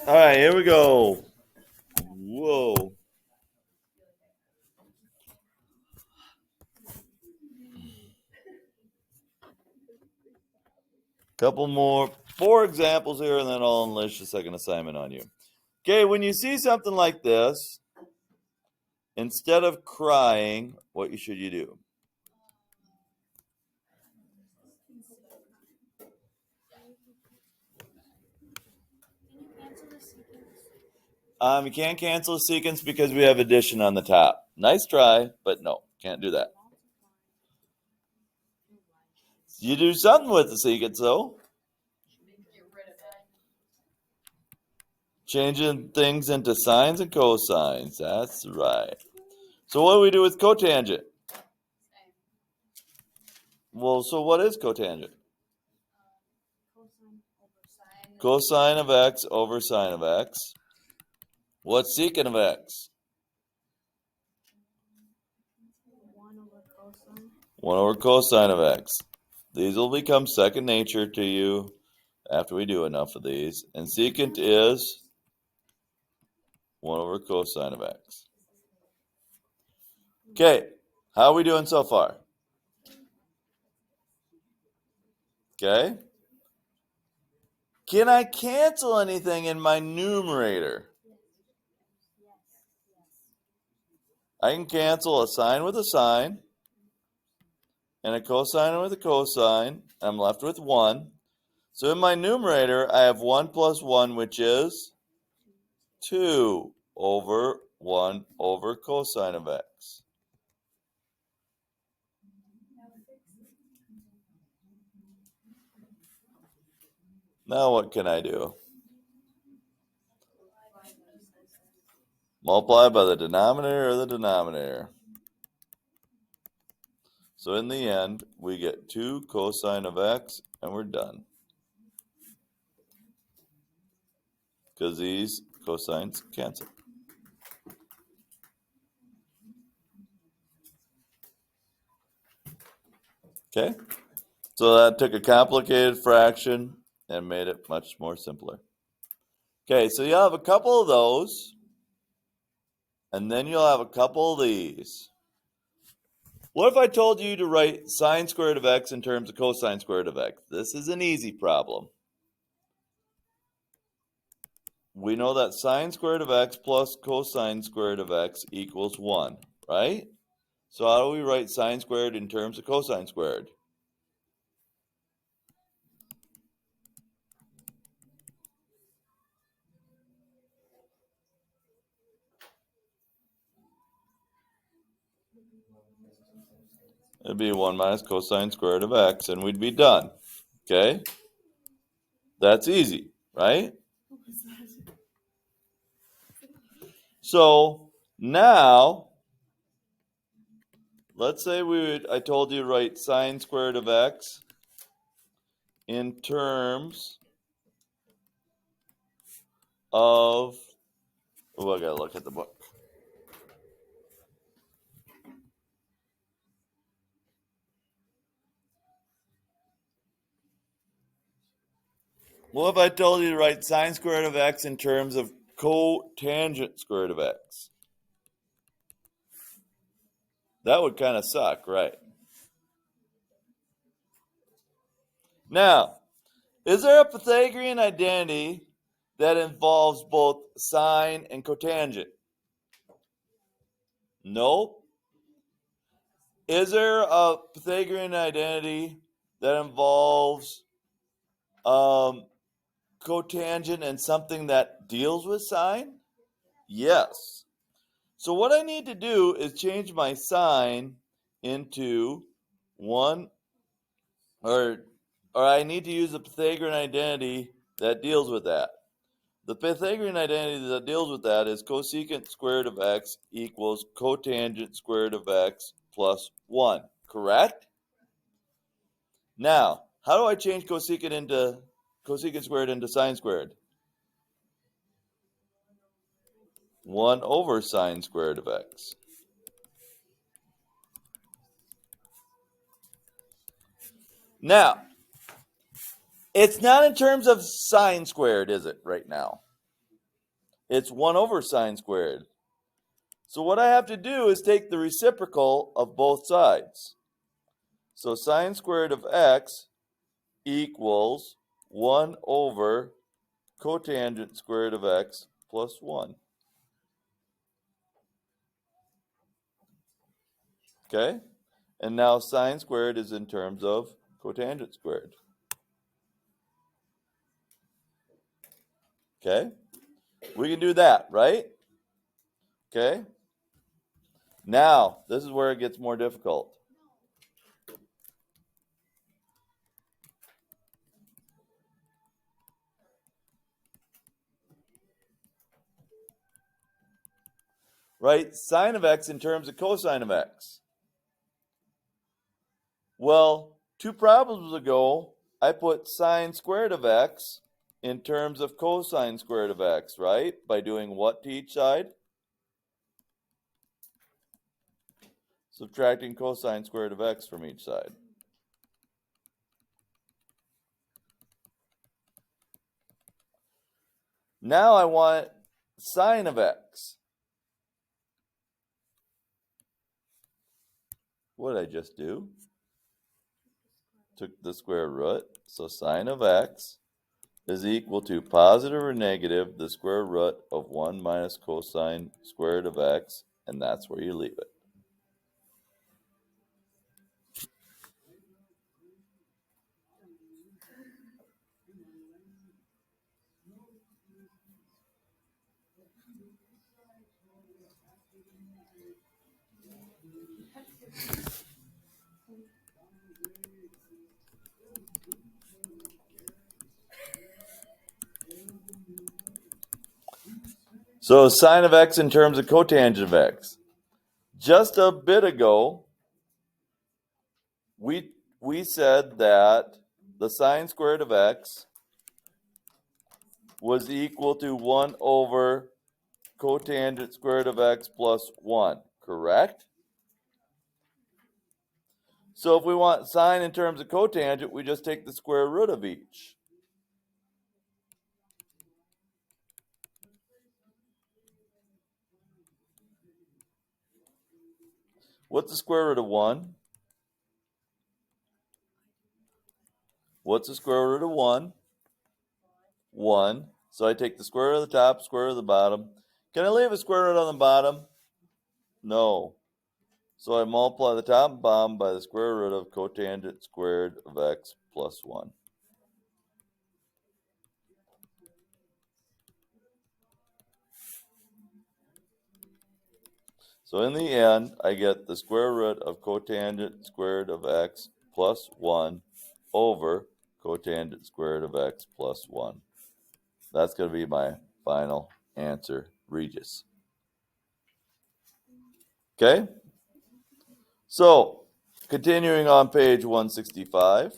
All right, here we go. Whoa. Couple more, 4 examples here, and then I'll unleash the second assignment on you. Okay, when you see something like this, instead of crying, what should you do? You can't cancel a sequence because we have addition on the top. Nice try, but no, can't do that. You do something with the sequence, though. Changing things into sines and cosines. That's right. So what do we do with cotangent? Well, so what is cotangent? Cosine of x over sine of x. What's secant of x? 1 over cosine of x. These will become second nature to you after we do enough of these. And secant is 1 over cosine of x. Okay, how are we doing so far? Okay. Can I cancel anything in my numerator? I can cancel a sine with a sine and a cosine with a cosine. I'm left with 1. So in my numerator, I have 1 plus 1, which is 2 over 1 over cosine of x. Now what can I do? Multiply by the denominator or the denominator. So in the end, we get 2 cosine of x, and we're done. Because these cosines cancel. Okay? So that took a complicated fraction and made it much more simpler. Okay, so you'll have a couple of those, and then you'll have a couple of these. What if I told you to write sine squared of x in terms of cosine squared of x? This is an easy problem. We know that sine squared of x plus cosine squared of x equals 1, right? So how do we write sine squared in terms of cosine squared? It'd be 1 minus cosine squared of x, and we'd be done. Okay? That's easy, right? So now, let's say I told you to write sine squared of x in terms of, I gotta look at the book. What if I told you to write sine squared of x in terms of cotangent squared of x? That would kind of suck, right? Now, is there a Pythagorean identity that involves both sine and cotangent? Nope. Is there a Pythagorean identity that involves cotangent and something that deals with sine? Yes. So what I need to do is change my sine into 1, or I need to use the Pythagorean identity that deals with that. The Pythagorean identity that deals with that is cosecant squared of x equals cotangent squared of x plus 1, correct? Now, how do I change cosecant squared into sine squared? 1 over sine squared of x. Now, it's not in terms of sine squared, is it, right now? It's 1 over sine squared. So what I have to do is take the reciprocal of both sides. So sine squared of x equals 1 over cotangent squared of x plus 1. Okay? And now sine squared is in terms of cotangent squared. Okay? We can do that, right? Okay? Now, this is where it gets more difficult. Right? Sine of x in terms of cosine of x. Well, 2 problems ago, I put sine squared of x in terms of cosine squared of x, right? By doing what to each side? Subtracting cosine squared of x from each side. Now I want sine of x. What did I just do? Took the square root. So sine of x is equal to positive or negative the square root of 1 minus cosine squared of x, and that's where you leave it. So sine of x in terms of cotangent of x. Just a bit ago, we said that the sine squared of x was equal to 1 over cotangent squared of x plus 1, correct? So if we want sine in terms of cotangent, we just take the square root of each. What's the square root of 1? What's the square root of 1? 1. So I take the square root of the top, square root of the bottom. Can I leave a square root on the bottom? No. So I multiply the top and bottom by the square root of cotangent squared of x plus 1. So in the end, I get the square root of cotangent squared of x plus 1 over cotangent squared of x plus 1. That's going to be my final answer, Regis. Okay? So, continuing on page 165.